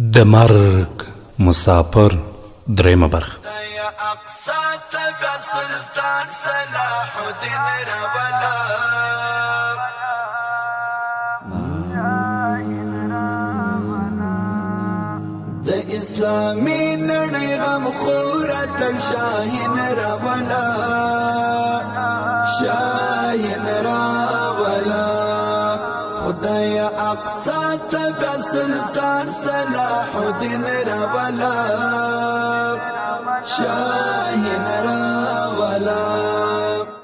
د مرګ مسافر درېمه برخه. یا اقصا تبع سلطان صلاح الدین رولا د اسلامی نړۍ غم خوره تل شاهین رولا شاهین رولا خدای اقصا تبع سلطان صلاح الدین رولا شاهین رولا.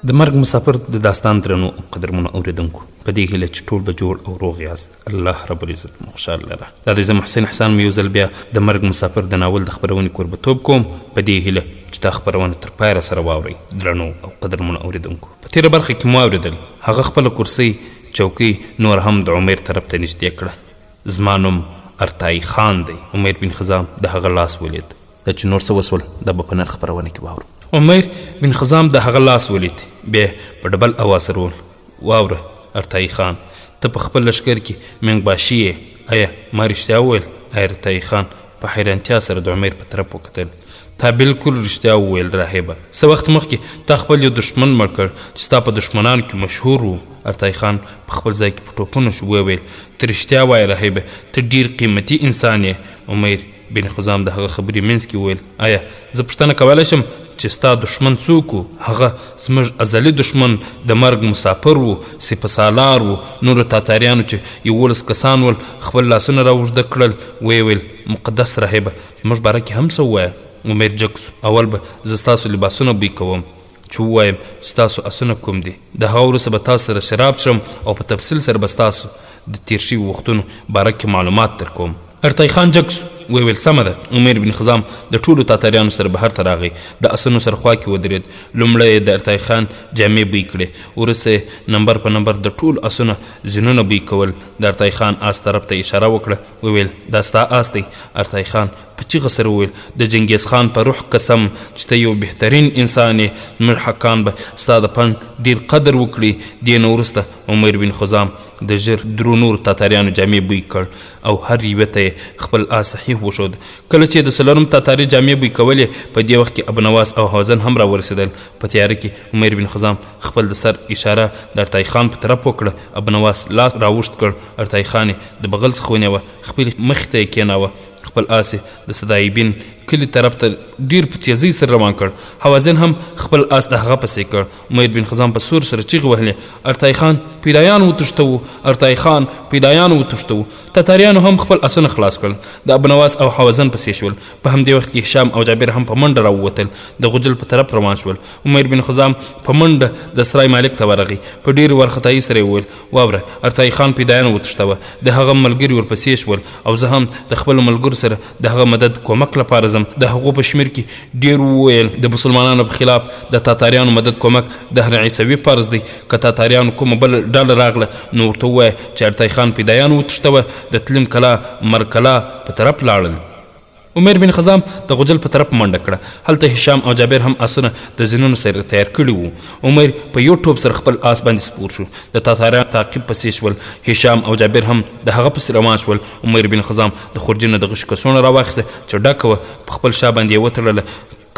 د مرګ مسافر د داستان درنو قدرمنو اوریدونکو په دې هیله چې ټول به جوړ او روغ یاست. الله رب العزت مو خوشحاله لره. دا د محسن احسان مې یو ځل بیا د مرګ مسافر د ناول د خپرونې کوربتوب کوم په دې هیله چې دا خپرونه تر پایه راسره واورئ. درنو او قدرمنو اوریدونکو په تېره برخه کې مو اورېدل هغه خپله کرسۍ چوکۍ نور هم د عمیر طرف ته نږدې کړه. زما نوم ارتای خان دی. عمیر بن خزام د هغه لاس ولید. دا چې نور څه وسول دا به په نن خپرونه کې واورو. عمیر بن خزام د هغه لاس ولید بیا په ډبل اواز سره وویل واوره ارتای خان ته په خپل لښکر کې منګ باشي یې آیا ما رښتیا وویل؟ ارتای خان په حیرانتیا سره د عمیر په طرف وکتل. تا بالکل رښتیا وویل راهبه. څه وخت مخکې تا خپل یو دښمن مړ کړ چې ستا په دښمنانو کې مشهور و. ارتای خان په خپل ځای کې په ټوپونو شو وویل ته رښتیا وایې راهبه ته ډېر قیمتي انسان یې. عمیر بن خزام د هغه خبرې منځ کې وویل آیا زه پوښتنه کولی شم چې ستا دښمن څوک و؟ هغه زموږ ازلي دښمن د مرګ مسافر و، سپه سالار و. نورو تاتاریانو چې 11 کسان ول خپل لاسونه را اوږده کړل ویې ویل مقدس راهبه زموږ باره کې هم څه ووایه. عمیر جګ سو. اول به زه ستاسو لباسونه بوی کوم چې ووایم ستاسو اسونه کوم دي. د هغه وروسته به تاسو سره شراب څښم او په تفصیل سره به ستاسو د تېر شوي وختونو باره کې معلومات در کوم. ارتای خان جګ سو ویل سمه ده. عمیر بن خزام د ټولو تاتاریانو سره بهر ته راغی. د اسونو سره خوا کې ودرېد. لومړی یې د ارتای خان جامې بوی کړې. وروسته یې نمبر په نمبر د ټولو اسونو ځینونه بوی کول. د ارتای خان آس طرف ته اشاره وکړه وویل دا ستا آس دی. ارتای خان په چیغه سره وویل د چنګیز خان په روح قسم چې ته یو بهترین انسان یې زموږ حقان به ستا د پند ډېر قدر وکړي. دې نه وروسته عمیر بن خزام د ژر درو نورو تاتاریانو جامې بوی کړ او هر یوه ته یې خپل آس صحیح وښود. کله چې د څلورم تاتاري جامې بوی کولې په دې وخت کې ابونواس او حوزن هم راورسېدل. په تیاره کې عمیر بن خزام خپل د سر اشاره د ارتای خان په طرف وکړه. ابونواس لاس راوشت کړ. ارتای خان د بغل څخه ونیوه خپل مخې ته یې کېناوه. خپل آس د صدایبین کلي طرف ته ډېر په تیزۍ سره روان کړ. حوازن هم خپل آس د هغه پسې کړ. عمیر بن خزام په سور سره چیغې وهلې ارتای خان پیدایان وتښتوو، ارتای خان پیدایان وتښتوو. تاتاریانو هم خپل اسونه خلاص کړل. د ابونواس او حوازن پسې شول. په همدې وخت کې هشام او جابر هم په منډه راووتل. د غجل په طرف روان شول. عمیر بن خزام په منډه د سرای مالک ته ورغی. په ډېرې وارخطایي سره یې وویل واوره ارتای خان پیدایان وتښتوه. د هغه ملګري ورپسې شول او زه هم د خپلو ملګرو سره د هغه مدد کومک لپاره ځم. د هغو په شمېر کې ډېر وویل د مسلمانانو په خلاف د تاتاریانو مدد کومک د هر عیسوي فرض دی. که تاتاریانو کومه بله ډله راغله نو ورته ووایه چې ارتای خان پیدایان وتښتوه. د تلیم کلا مرکلا په طرف لاړل. عمیر بن خزام د غجل په طرف منډه کړه. هلته هشام او جابر هم آسونه د زینونو سره تیار کړي وو. عمیر په یو ټوپ سره خپل آس باندې سپور شو. د تاتاریانو تعقیب پسې شول. هشام او جابر هم د هغه پسې روان شول. عمیر بن خزام د خورجین د غشو کڅوړه راواخیسته چې ډکه وه په خپل شا باندې یې وتړله.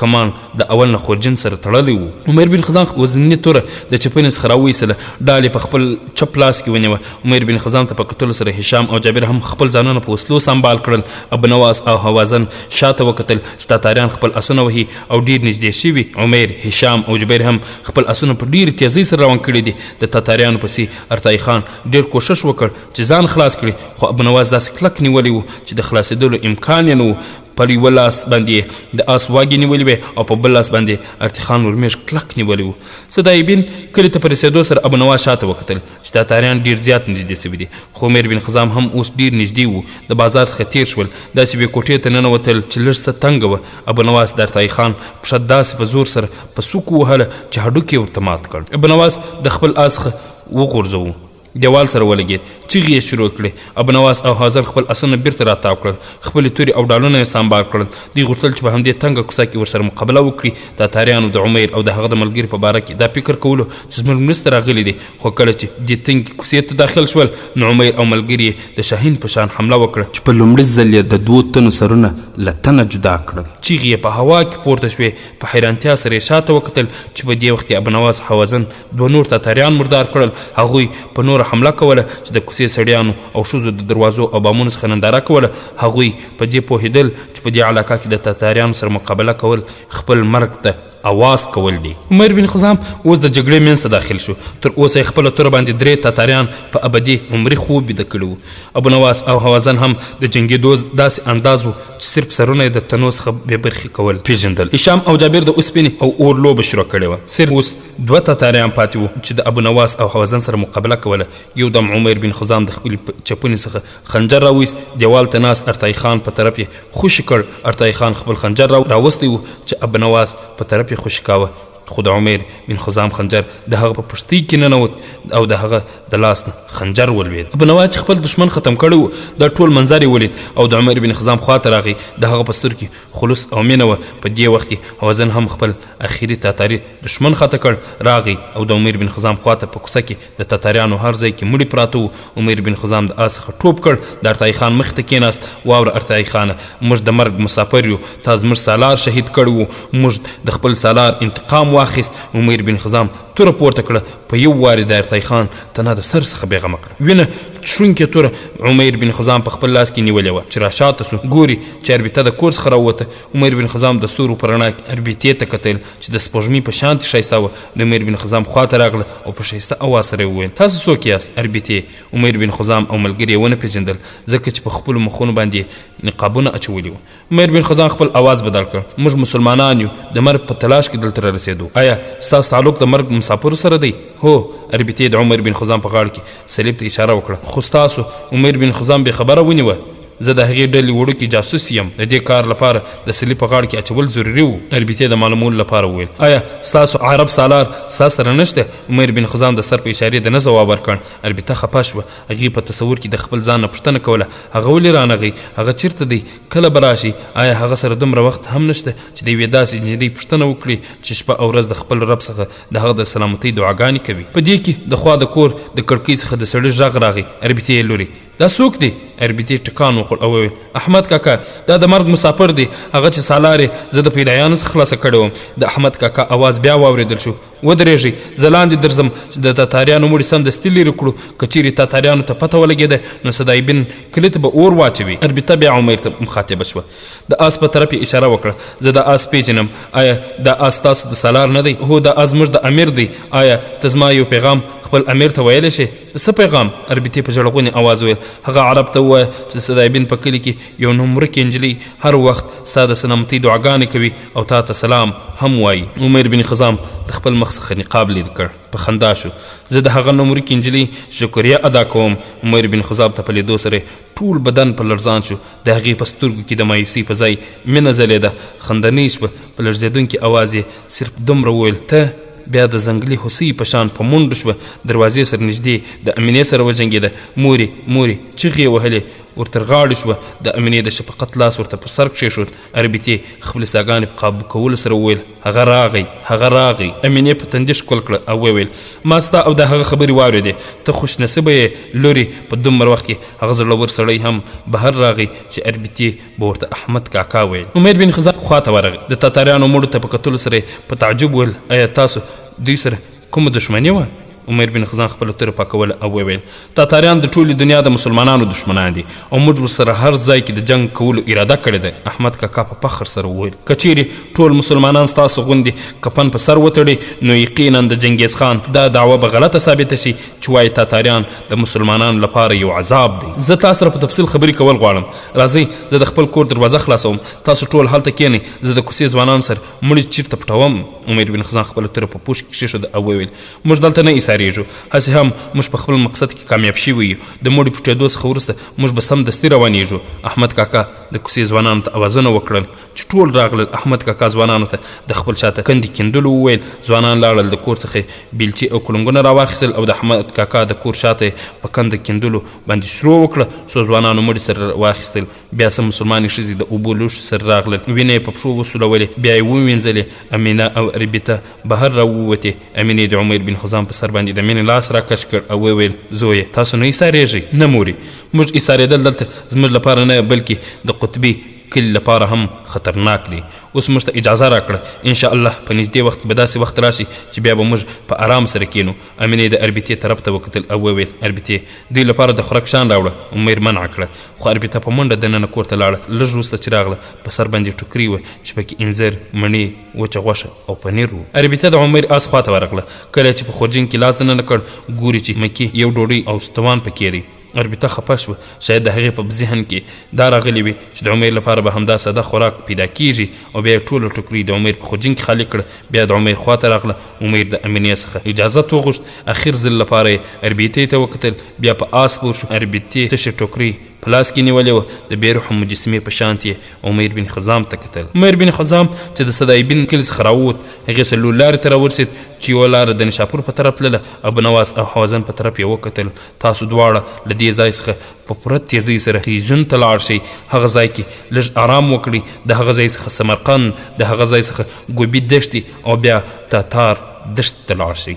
کمان د اول نه خورجین سره تړلی و. عمیر بن خزام وزني توره د چپنې څخه راویستله. ډال یې په خپل چپ لاس کې ونیوه. عمیر بن خزام ته په کتلو سره هشام او جابر هم خپل ځانونه په وسلو سنبال کړل. ابونواس او حوازن شاته وکتل چې تاتاریان خپل اسونه وهي او ډېر نږدې شوي. عمیر، هشام او جبیر هم خپل اسونه په ډېرې تیزۍ سره روان کړي دي. د تاتاریانو پسې ارتای خان ډېر کوښښ وکړ چې ځان خلاص کړي خو ابونواس داسې کلک نیولی و چې د خلاصېدلو امکان یې نه و. پر یوه لاس باندې د آس واګې نیولې وې او په بل لاس باندې ارتخان ورمیږ کلک نیولی و. صدایبین کلي ته په رسېدو سره ابونواس شاته وکتل چې تاتاریان ډېر زیات نږدې سوي دي. خو عمیر بن خزام هم اوس ډېر نږدې و. د بازار څخه تېر شول. داسې بې کوټې ته ننوتل چې لږ څه تنګه وه. ابونواس د ارتای خان پښه داسې په زور سره په سوک ووهله چې هډوکې ورته مات کړ. ابونواس د خپل آس څخه وغورځوو. دیوال سره ولګېد. چیغې یې شروع کړې. ابو نواس او حاضر خپل اسونه بیرته راتاو کړل. خپلې تورې او ډالونه یې سامبار کړل. دوی غوښتل چې په همدې تنګه کوڅه کې ورسره مقابله وکړي. تاتاریانو د عمیر او د هغه د ملګري په باره کې دا فکر کولو چې زموږ مرسته راغلي دي، خو کله چې دې تنګې کوڅې ته داخل شول نو عمیر او ملګري یې د شاهین په شان حمله وکړه چې په لومړي ځل یې د 2 تنو سرونه له تنه جدا کړل. چیغې یې په هوا کې پورته شوې. په حیرانتیا سره یې شاته وکتل چې په دې وخت کې ابو نواس حوازن 2 نور تاتاریان مردار کړل. هغوی په نوره حمله کوله چې د کوڅې سړیانو او ښځو د دروازو او بامونو څخه ننداره کوله. هغوی په دې پوهېدل چې په دې علاقه کې د تاتاریانو سره مقابله کول خپل مرګ ته اواز کول دي. عمر بن خزام اوس د جګړې منځ ته داخل شو. تر اوسه یې خپله توره باندې 3 تاتاریان په ابدي عمري خوب بیده کړي وو. ابو نواس او حوازن هم د جنګېدو داسې انداز و چې صرف سرونه یې د تنو څخه بې برخې کول پېژندل. هشام او جابر د اوسپنې او اور لوبه شروع کړې وه. صرف اوس 2 تاتاریان پاتې وو چې د ابو نواس او حوازن سره مقابله کوله. یو دم عمر بن خزام د خپلې چپنې څخه خنجر راویست. دیوال ته ناست ارتای خان په طرف یې خوشي کړ. ارتای خان خپل خنجر راوستی و چې ابو نواس په طرف یې خوشي کاوه، خو د عمر بن خزام خنجر د هغه په پشتۍ کې ننوت او د هغه د لاس نه خنجر ولوېد. ابو نواس چې خپل دشمن ختم کړی و دا ټول منظر یې ولید او د عمر بن خزام خواته راغی. د هغه په سترګو کې خلوص او مینه وه. په دې وخت کې حوازن هم خپل اخري تاتاري دشمن خطا کړ. راغی او د عمر بن خزام خواته په کوڅه کې د تاتاریانو هر ځای کې مړي پراته وو. عمر بن خزام د آس څخه ټوپ کړ. د ارتای خان مخ ته کېناست. واوره ارتای خانه، موږ د مرګ مسافر یو، تا زموږ سالار شهید کړی وو، موږ د خپل سالار انتقام واخیست. عمر بن خزام توره پورته کړه. په یو وارې د ارتای خان تنه د سر څخه بېغمه کړه. وینه شونکې توره عمر بن خزام په خپل لاس کې نیولې وه چې راشاته سو. ګوري چې اربیته د کور څخه راووته. عمر بن خزام د سورو په رڼا کې اربیتې ته کتل چې د سپوږمۍ په شانتې ښایسته وه. د عمر بن خزام خواته راغله او په ښایسته اواز سره یې وویل: تاسو څوک یاست؟ اربیتې. عمر بن خزام او ملګري یې ونه پېژندل ځکه چې په خپلو مخونو باندې نقابونه اچولي وو. عمر بن خزام خپل اواز بدل کړ: موږ مسلمانان یو، د مرګ په تلاش کې دلته رارسېدو. آیا ستاسو تعلق د مرګ مسافرو سره دی؟ هو. اربیتې د عمر بن خزام په غاړه کې صلیب ته اشاره وکړه. خو ستاسو عمر بن خزام بې خبره ونیوه. زه د هغې ډلې وړوکی جاسوس یم. د دې کار لپاره د صلیب په غاړه کې اچول ضروري وو. اربیتې د معلومولو لپاره وویل: آیا ستاسو عرب سالار ستاسو سره نشته؟ عمر بن خزام د سر په اشارې د نه ځواب ورکړ. اربیته خفه شوه. هغې په تصور کې د خپل ځان نه پوښتنه کوله: هغه ولې رانغی؟ هغه چیرته دی؟ کله به راشي؟ آیا هغه سره دومره وخت هم نشته چې د یوې داسې نجلۍ پوښتنه وکړي چې شپه او ورځ د خپل رب څخه د هغه د سلامتۍ دعاګانې کوي؟ په دې کې د خوا د کور د کړکۍ څخه د سړي غږ راغی. اربیتې یې لوري: دا څوک دی؟ اربیتې ټکان وخوړ او وویل: احمد کاکا، دا د مرګ مسافر دی. هغه چې سالار یې زه د پیدایانو څخه خلاصه کړی وم. د احمد کاکا اواز بیا واورېدل شو: ودرېږئ، زه لاندې درځم چې د تاتاریانو مړي سمدستي لرې کړو. که چیرې تاتاریانو ته پته ولګېده نو صدای بن کلي ته به اور واچوي. اربیته بیا عمر ته مخاطبه شوه. د آس په طرف یې اشاره وکړه: زه د آس پیژنم. آیا دا آس تاسو د سالار نه دی؟ هو، دا آس زموږ د امیر دی. آیا ته زما یو پیغام خپل امیر ته ویلی شي؟ د څه پیغام؟ اربیتې په ژړغونې اواز ویل: هغه عرب ته ووایه چې صدای بن په کلي کې یو نومورکې نجلۍ هر وخت ستا د سلامتۍ دعاګانې کوي او تا ته سلام هم وایي. عمر بن خزام د خپل مخ څخه نقاب لرې کړ. په خندا شو: زه د هغه نومورکې نجلۍ شکریه ادا کوم. عمر بن خزام ته په لیدو سره ټول بدن په لړزان شو. د هغې په سترګو کې د مایوسۍ په ځای مینه ځلېده. خندنۍ شوه. په لړزېدونکي اواز یې صرف دومره وویل: ته بیا د ځنګلي هوسۍ په شان په منډو شوه. دروازې سره نږدې د امینې سره وجنګېده. مورې مورې چغې یې وهلې. ورتر غاړې شوه. د امینې د شفقت لاس ورته په سر کښېښود. اربیتې خپلې ساګانې په قابو کولو سره وویل: هغه راغی، هغه راغی. امینې په تندي ښکل کړه او وویل: ما ستا او د هغه خبرې واورېدې. ته خوشنصیبه یې لورې. په دومره وخت کې هغه زړور سړی هم بهر راغی چې اربیتې به ورته احمد کاکا ویل. عمر بن خزام خواته ورغی. د تاتاریانو مړو ته په کتلو سره په تعجب وویل: آیا تاسو دوی سره کومه دښمني وه؟ عمر بن خزام خپله توره پاکوله او وویل: تاتاریان د ټولې دنیا د مسلمانانو دښمنان دي او موږ ورسره هر ځای کې د جنګ کولو اراده کړې ده. احمد کاکا په فخر سره وویل: که چیرې ټول مسلمانان ستاسو غوندې کفن په سر وتړي نو یقینا د چنګیز خان دا دعوه به غلطه ثابته شي چې وایي تاتاریان د مسلمانانو لپاره یو عذاب دی. زه تاسو سره په تفصیل خبرې کول غواړم. راځئ زه د خپل کور دروازه خلاصوم. تاسو ټول هلته کښېنئ. زه د کوڅې ځوانانو سره مړي چیرته پټوم. عمر بن خزام خپله توره په پوښ کې کښېښوده او وویل: موږ دلته نه ایسارېږو. هسې هم موږ په خپل مقصد کې کامیاب شوي یو. د مړي پټېدو څخه وروسته موږ به سمدستي روانېږو. احمد کاکا د کوڅې ځوانانو ته اوازونه وکړل چې چې ټول راغلل. احمد کاکا ځوانانو ته د خپل شاته کندې کیندلو وویل. ځوانان لاړل، د کور څخه بیلچې او کلنګونه راواخیستل او د احمد کاکا د کور شاته په کنده کیندلو باندې شروع وکړه. څو ځوانانو مړي سره واخیستل. بیا څه مسلمانې ښځې د اوبو لوښو سره راغلل، وینه یې په پښو وسولولې، بیا یې ووینځلې. امینه او ربیته بهر راووتې. امینې د عمر بن خزام په سر باندې د مینې لاس راکش کړ او وویل زویه تاسو نه ایسارېږئ؟ نه مورې، موږ ایسارېدل دلته زموږ لپاره نه بلکې د قطبي کلي لپاره هم خطرناک دی. اوس موږ ته اجازه راکړه، انشاءالله په نږدې وخت کې به داسې وخت راشي چې بیا به موږ په آرام سره کینو. امینې د اربیتې طرف ته وکتل او وویل اربیتې دوی لپاره د خوراک شان راوړه. عمر منع کړه، خو اربیته په منډه دننه کور ته لاړه. لږ وروسته چې راغله په سر باندې ټوکري وه چې پکې انځر، مڼې، وچه غوښه او پنیر و. اربیته د عمر آس خواته ورغله. کله چې په خورجین کې لاس دننه کړ ګوري چې مکې یو ډوډۍ او ستوان پکې دی. اربیته خفه شوه، شاید د هغې په ذهن کې دا راغلی وي چې د عمر لپاره به همدا ساده خوراک پیدا کیږي او بیا یې ټوله ټوکري د عمر په خورجین کې خالي کړه. بیا د عمر خواته راغله. عمر د امینې څخه اجازت وغوښت. اخر ځل لپاره یې اربیتې ته وکتل، بیا په آس پور شو. اربیتې تشې ټوکري په لاس کې نیولې وه، د بې روحه مجسمې په شانت یې عمر بن خزام ته کتل. عمر بن خزام چې د صدای بن کلي څخه راووت، هغې څلور لارې ته راورسېد چې یوه لاره د نشاپور په طرف تلله. ابو نواس او حوازن په طرف یې وکتل. تاسو دواړه له دې ځای څخه په پوره تیزۍ سره خیزون ته لاړ شئ. هغه ځای کې لږ آرام وکړئ. د هغه ځای څخه سمرقند، د هغه ځای څخه ګوبي دښتې او بیا تاتار دشت ته لاړ شئ.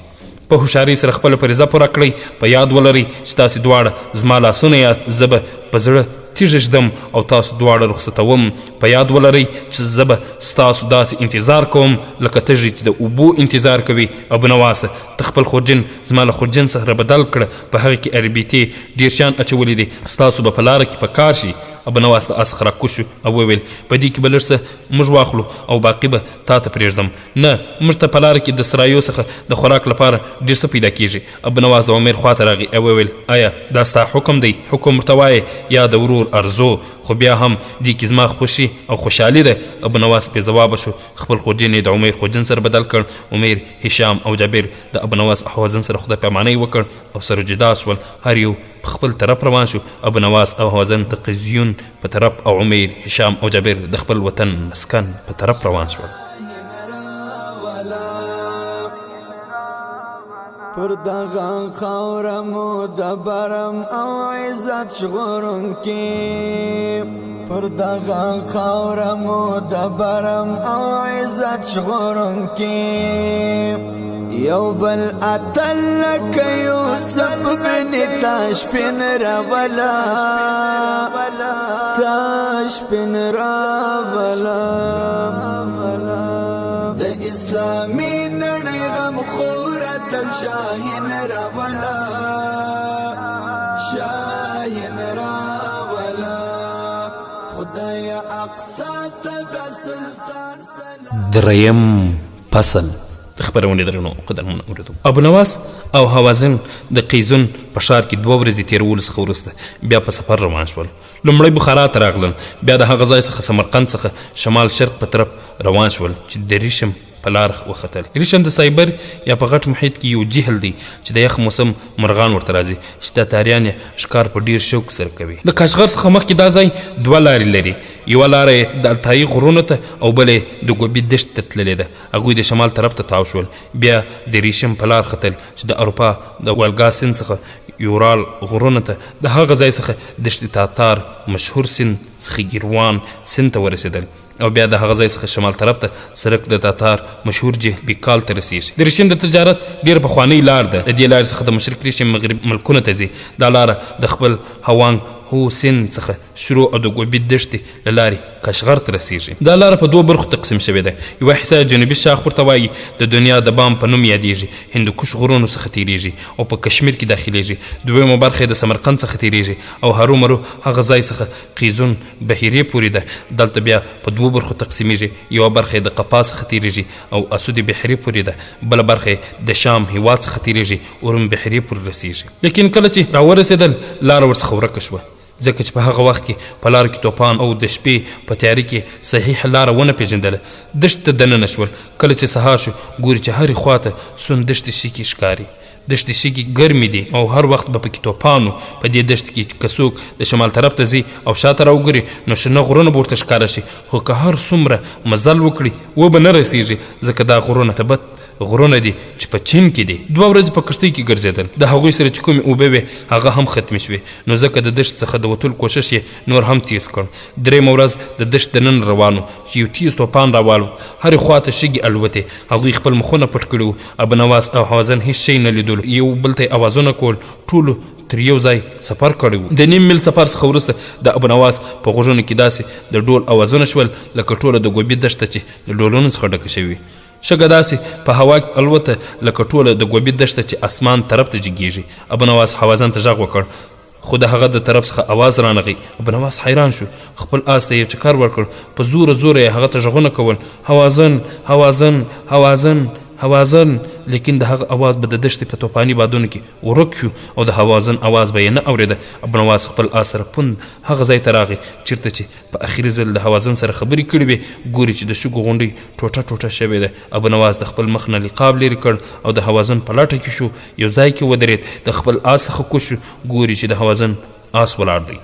په هوښیارۍ سره خپله فریضه پوره کړئ. په یاد ولرئ چې تاسې دواړه زما لاسونه یاست. زه به په زړه تیږه ږدم او تاسو دواړه رخصتوم. په یاد ولرئ چې زه به ستاسو داسې انتظار کوم لکه تږي چې د اوبو انتظار کوي. ابو نواسه ته خپل خورجین زما له خورجین سره بدل کړه. په هغه کې اربیتې ډېر شیان اچولی دي، ستاسو به په لاره کې په کار شي. ابو نواس د آس څخه راکوز شو او وویل په دې کې به لږ څه موږ واخلو او باقي به تا ته پرېږدم. نه، موږ ته په لاره کې د سرایو څخه د خوراک لپاره ډېر څه پیدا کېږي. ابو نواس د عمر خواته راغی او وویل آیا دا ستا حکم دی؟ حکم ورته وایې یا د ورور ارزو؟ خو بیا هم دې کې زما خوښي او خوشحالي ده. ابو نواس بې ځوابه شو. خپل خورجین یې د عمر خورجین سره بدل کړ. عمر، هشام او جابر د ابو نواس او حوازن سره خدای پیمانی وکړ او سره جدا شول. هر یو په خپل طرف روان شو. ابو نواس او حوازن د قزیون په طرف او عمر، هشام او جابر د خپل وطن مسکن په طرف روان شول. پر دغه خاوره مو د برم او عزت ژغورون کې، پر دغه خاوره مو د برم او عزت ژغورون کې، یو بل اتل لکه یوسف بن تاشفین راولا، تاشفین راولا د اسلامي نړۍ غمخوره تل شاهین راولا، شاهین راولا خدای اقصا تبع سلطان سلام. دریم فصل خبرونه درنو قدرمن اوریدو. ابو نواس او حوازن د قیزون په ښار کې 2 ورځې تیرولو څخه وروسته بیا په سفر روان شول. لومړی بخارا ته راغلل، بیا د هغه ځای څخه سمرقند څخه شمال شرق په طرف روان شول چې د ریشم په لار وختل. ریشم د سایبر یا په غټ محیط کې یو جهل دی چې د یخ موسم مرغان ورته راځي چې د تاریان ښکار په ډیر شوق سره کوي. د کاشغر څخه مخکې دا ځای 2 لارې لري، یوه لاره یې د التایي غرونو ته او بله یې د ګوبي دشت ته تللې ده. هغوی د شمال طرف ته تاو شول، بیا د ریشم په لار ختل چې د اروپا د والګا سیند څخه یورال غرونو ته د هغه ځای څخه دشت تاتار مشهور سیند څخه ګیروان سیند ته ورسېدل او بیا د هغه ځای څخه شمال طرف ته سرک د تاتار مشهور جهبیکال ته رسیږي. د ریشم د تجارت ډېر پخوانۍ لار ده. د دې لارې څخه د مشرق ریشم مغرب ملکونو ته ځي. دا لاره د خپل هوانګ هو سیند څخه شروع او د ګوبي دشتې له لارې کاشغر ته رسیږي. دا لاره په 2 برخو تقسیم شوې ده. یوه حصه جنوبي شاخ ورته وایي، د دنیا د بام په نوم یادیږي، هندوکش غرونو څخه تیریږي او په کشمیر کې داخلیږي. دویمه برخه یې د سمرقند څخه تیریږي او هرو مرو هغه ځای څخه قیزون بحیرې پورې ده. دلته بیا په 2 برخو تقسیمیږي. یوه برخه یې د قفا څخه تیریږي او اسود بحیرې پورې ده، بله برخه یې د شام هیواد څخه تیریږي، اورم بحیرې پورې رسیږي. لیکن کله چې راورسېدل لاره ورڅخه ورکه شوه، ځکه چې په هغه وخت کې په لاره کې توپان او د شپې په تیاري کې صحیح لاره ونه پېژندله. دشت ته دننه شول. کله چې سهار شو ګوري چې هرې خوا ته سون دشتې شیکې ښکاري. دشتې شګې ګرمې دي او هر وخت به پکې توپان و. په دې دشت کې که څوک د شمال طرف ته ځي او شاته راوګري نو شنه غرونه به ورته ښکاره شي، خو که هر څومره مزل وکړي و به نه رسېږي، ځکه دا غرونه تبت غرونه دي چې په چین کې دي. 2 ورځې په کښتۍ کې ګرځېدل، د هغوی سره چې کومې اوبه وې هغه هم ختمې شوې، نو ځکه د دشت څخه د وتلو کوشش یې نور هم تیز کړ. 3مه ورځ د دشت دنن روانو چې یو تیز توپان راوالو، هرې خوا ته شګې الوتې، هغوی خپل مخونه پټ کړي وو. ابونواس او حوازن هېڅ شی نه لیدلو، یو بل ته یې اوازونه کول، ټولو تر یو ځای سفر کړی و. د 1.5 میل سفر څخه وروسته د ابونواس په غوږونو کې داسې د ډول اوازونه شول لکه ټوله د ګوبي دشته چې د ډولونو څخه ډکه شوې. شګه داسې په هوا کې الوته لکه ټوله د ګوبي دشته چې اسمان طرف ته جګیږي. ابونواس حوازن ته غږ وکړ، خو د هغه د طرف څخه اواز رانغی. ابونواس حیران شو، خپل آس ته یو چکر ورکړ، په زوره زوره یې هغه ته غږونه کول، حوازن حوازن حوازن حوازن، لیکن د هغه اواز به د دشتې په توپاني بادونو کې ورک شو او د حوازن اواز به یې نه اورېده. ابونواس خپل آس سره پوند هغه ځای ته راغی چېرته چې په اخري ځل د حوازن سره خبرې کړې وې. ګوري چې د شګو غونډۍ ټوټه ټوټه شوې ده. ابونواس د خپل مخ نه لقاب لرې کړ او د حوازن په لټه کې شو، یو ځای کې ودرېد، د خپل آس څخه کوز شو. ګوري چې د حوازن آس ولاړ دی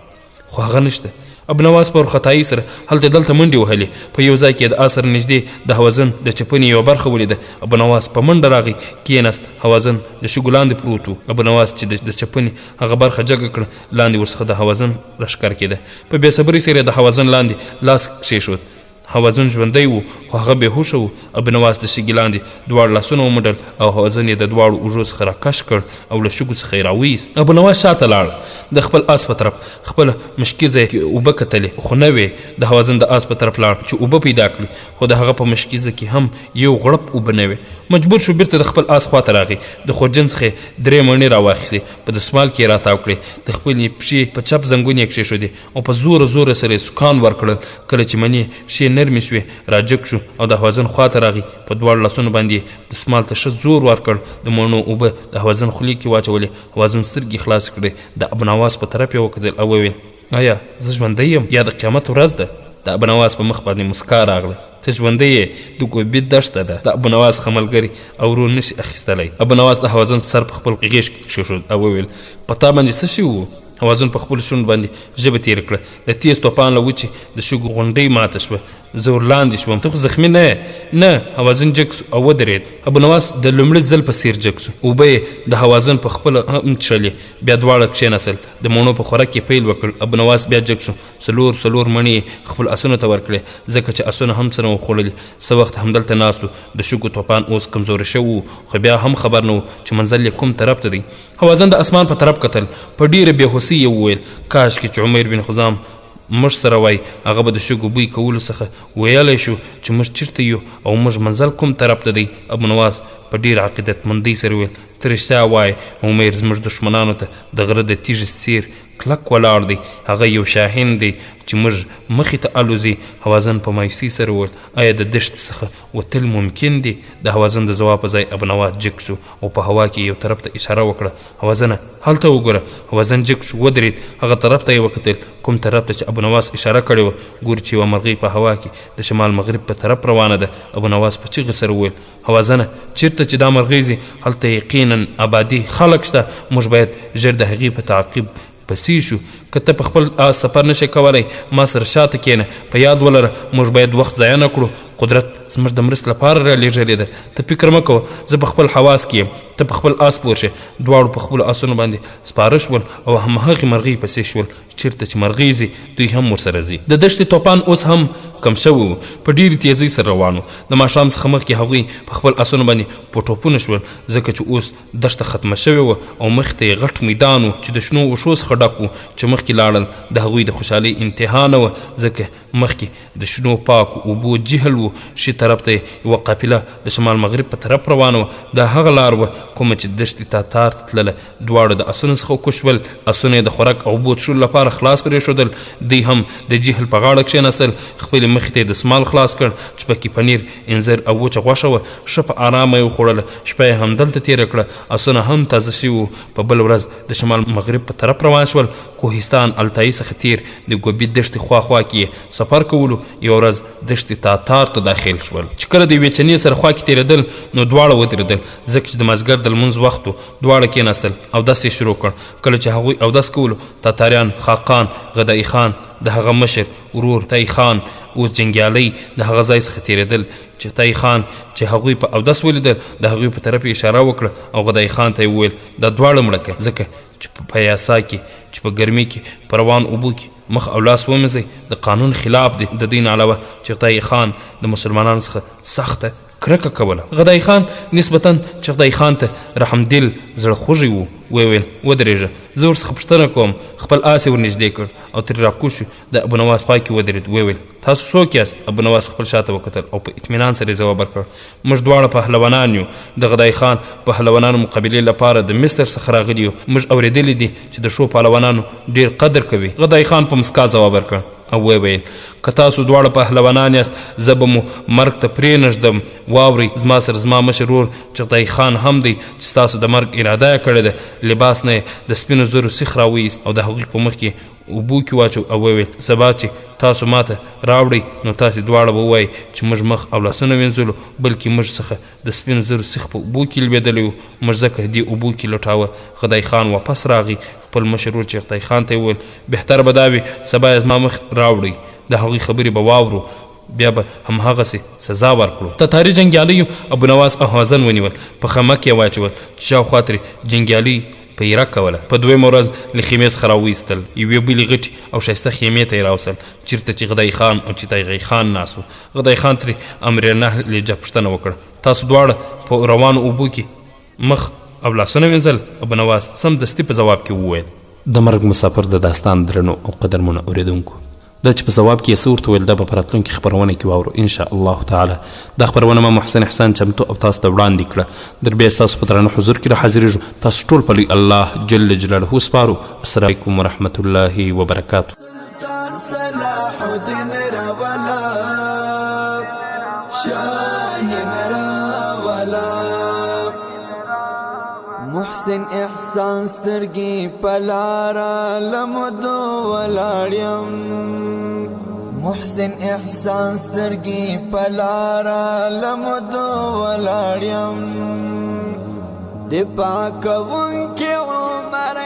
خو هغه نشته. ابونواس په ورختایي سره هلته دلته منډې وهلې. په یو ځای کې د آس سره نږدې د حوازن د چپنې یوه برخه ولیده. ابونواس په منډه راغی، کېناست. حوازن د شګو لاندې پروت و. ابونواس چې د چپنې هغه برخه جګه کړه، لاندې ورڅخه د حوازن راښکاره کېده. په بېصبرۍ سره د حوازن لاندې لاس کښېښود. حوازن ژوندی و خو هغه بېهوشه و. ابونواس د شګې لاندې 2 لاسونه ومنډل او حوازن یې د 2 اوږو څخه راکش کړ او له شګو څخه یې راویست. ابونواس شاته لاړ، د خپل آس په طرف خپله مشکیزه کې اوبه کتلې خو نه وې. د حوازن د آس په طرف لاړ چې اوبه پیدا کړي، خو د هغه په مشکیزه کې هم یو غړپ اوبه نه وې. مجبور شو بیرته د خپل آس خواته راغی. د خورجن څخه 3 مڼې راواخیستې، په دستمال کې یې راتاو کړې، د خپلې پښې په چپ زنګون یې کښېښودې او په زوره زوره سره یې سوکان ورکړل. کله چې مڼې ښې نرمې شوې راجګ شو او د حوازن خواته راغی. په 2 لاسونو باندې دستمال ته ښه زور ورکړ. د مڼو اوبه د حوازن خولې کې واچولې. حوازن سترګې خلاص کړې، د ابونواس په طرف یې وکتل او وویل، آیا زه ژوندی یم یا د قیامت ورځ ده؟ د ابونواس په مخ باندې مسکا راغله. ته ژوندی یې، د ګوبي دشته ده، د ابونواس ښه ملګري او ورور نشي اخیستلی. ابونواس د حوازن سر په خپل غېږ کې کښېښود او وویل، په تا باندې څه شوي وو؟ حوازن په خپل شونډ باندې ژبه تېره کړه. د تیز توپان له وچې د شګو غونډۍ ماته شوه، زه ورلاندې شوم. ته خو زخمي نه یې؟ نه. حوازن جګ سو او ودرېد. ابونواس د لومړي ځل په څېر جګ سو. اوبه یې د حوازن په خپله هم څښلې. بیا 2 کښېناستل، د مڼو په خوراک یې پیل وکړ. ابونواس بیا جګ سو. څلور مڼې خپل آسونو ته ورکړې، ځکه چې آسونه هم سره وخوړلې. څه وخت همدلته ناست و. د شګو توپان اوس کمزوری شوی و، خو بیا هم خبر نه و چې منزل یې کوم طرف ته دی. حوازن د اسمان په طرف کتل، په ډېره بېهوسۍ یې وویل، کاشکې چې عمیر بن خزام موږ سره وای، هغه به د شګو بوی کولو څخه ویلی شو چې موږ چېرته یو او موږ منزل کوم طرف ته دی. ابونواس په ډېر عقیدتمندۍ سره وویل، ته رښتیا وایې، عمیر زموږ دښمنانو ته د غره د تیږې څېر کلک ولاړ دی. هغه یو شاهین دی چې موږ مخې ته الوزي. حوازن په مایوسۍ سره وویل، آیا د دشت څخه وتل ممکن دي؟ د حوازن د ځواب په ځای ابونواس جګ شو او په هوا کې یو طرف ته اشاره وکړه. حوازنه هلته وګوره. حوازن جګ شو، ودرېد، هغه طرف ته یې وکتل کوم طرف ته چې ابونواس اشاره کړې وه. ګوري چې یوه مرغۍ په هوا کې د شمال مغرب په طرف روانه ده. ابونواس په چیغې سره وویل، حوازنه چېرته چې دا مرغۍ ځي هلته یقینا آبادي خلک شته، موږ باید ژر د هغې په تعقیب پسې شو. که ته په خپل سفر نشي کولی، ما سره شاته کښېنه. په یاد ولره موږ باید وخت ضایع نه کړو. قدرت زموږ د مرستې لپاره رالیږلې ده. ته فکر مه کوه، زه په خپل حواس کې یم، ته په خپل آس پوه شه. 2 په خپلو آسونو باندې سپاره شول او همهغې مرغۍ پسې شول. چېرته چې مرغۍ ځي دوی هم ورسره ځي. د دشتې توپان اوس هم کم شوی و، په ډېرې تیزۍ سره روان و. د ماښام څخه مخکې هغوی په خپل آسونو باندې په ټوپونه شول، ځکه چې اوس دښته ختمه شوې وه او مخې ته یې غټ میدان و چې د شنو وښو څخه ډک و. چې مخکې لاړل د هغوی د خوشحالۍ انتها نه وه، ځکه مخکې د شنو پاکو اوبو جهل و. ښي طرف ته یوه قافله د شمال مغرب په طرف روانه وه. دا هغه لار وه کومه چې دشتې تاتار ته تلله. 2 د آسونو څخه کوز شول. آسونه یې د خوراک او اوبو څښلو لپاره خلاص پرېښودل. دوی هم د جهل په غاړه کښېناستل. خپلې مخې ته یې دستمال خلاص کړ چې پکې پنیر، انځر او وچه غوښه وه. ښه په ارامه یې وخوړله. شپه یې همدلته تېره کړه. آسونه هم تازه شوي وو. په بله ورځ د شمال مغرب په طرف روان شول. کوهستان التایی څخه تیر د ګوبي دښتې خوا کې سفر کولو یو ورځ دښتې تاتار ته داخل شول چې کله د یوې چینې سره خوا کې تېرېدل نو دواړه ودرېدل ځکه چې د مازدیګر د لمونځ وخت و دواړه کېناستل اودس یې شروع کړ کله چې هغوی اودس کولو تاتاریان خاقان غدایي خان د هغه مشر ورور تای خان اوس جنګیالۍ د هغه ځای څخه تېرېدل چې تای خان چې هغوی په اودس ولیدل د هغوی په طرف اشاره وکړه او غدایي خان ته یې وویل دا دواړه مړه کړه ځکه چې په پیاسا کې چې په ګرمۍ کې په روان اوبو کې مخ او لاس ومځئ د قانون خلاف دی د دین علاوه چې غدایي خان د مسلمانانو څخه سخته کرکه کوله غدایي خان نسبتا چې غدایي خان ته رحمدل زړه خوږی و ویل ودرېږه زه ورڅخه پوښتنه کوم خپل آس یې ورنږدې کړ او ترې راکوز شو د ابونواس خوا کې ودرېد ویل تاسو څوک یاست ابونواس خپل شاته وکتل او په اطمینان سره یې ځواب ورکړ موږ دواړه پهلوانان یو د غدایي خان پهلوانانو مقابلې لپاره د مصر څخه راغلي یو موږ اورېدلي دي چې د ښو پهلوانانو ډېر قدر کوي غدایي خان په مسکا ځواب ورکړ او ویل که تاسو دواړه پهلوانان یاست زه به مو مرګ ته پرېنږدم واورئ زما سره زما مشر ورور چې غدایي خان هم دی چې ستاسو د مرګ اراده یې کړې ده لباس نه یې د سپینو زرو سیخ راویست او د هغوی په مخ کې اوبو کې واچو او وویل سبا چې تاسو ماته راوړئ نو تاسې دواړه به ووایئ چې موږ مخ او لاسونه وینځلو بلکې موږ څخه د سپینو زرو سیخ په اوبو کې لوېدلی وو موږ ځکه دې اوبو کې لټاوه غدایي خان واپس راغی خپل مشر ورور چې غدایي خان ته یې وویل بهتره به دا وي سبا یې زما مخ راوړئ د هغوی خبرې به واورو بیا به همهغسې سزا ورکړو تتاري جنګیالیو ابونواس او حوازن ونیول په خمک یې واچول چې شاوخوا ترې جنګیالي پیره کوله په دویمه ورځ له خیمې څخه راویستل یوې بلې غټې او ښایسته خیمې ته یې راوستل چېرته چې غدایي خان او چې تایغی خان ناست و غدایي خان ترې امرنهلجه پوښتنه وکړه تاسو دواړه په روانو اوبو کې مخ او لاسونه وینځل ابونواس سمدستي په ځواب کې وویل د مرګ مسافر د داستان درنو او قدرمنو اورېدونکو دا چې په ځواب کې یې څه ورته ویل دا به په راتلونکي خپرونه کې واورو انشاء الله تعالی دا خپرونه ما محسن احسان چمتو او تاسو ته وړاندې کړه در بیا ستاسو په درانه حضور کې راحاضرېږو تاسو ټول په لوی الله جل جلاله سپارو السلام علیکم ورحمة الله وبرکاته صلاح الدین راولا شاهین راولا محسن احسان سترګې پلارا لمدو ولاړم محسن احسان سترګې پلارا لمدو ولاړم د پاکونکي عمر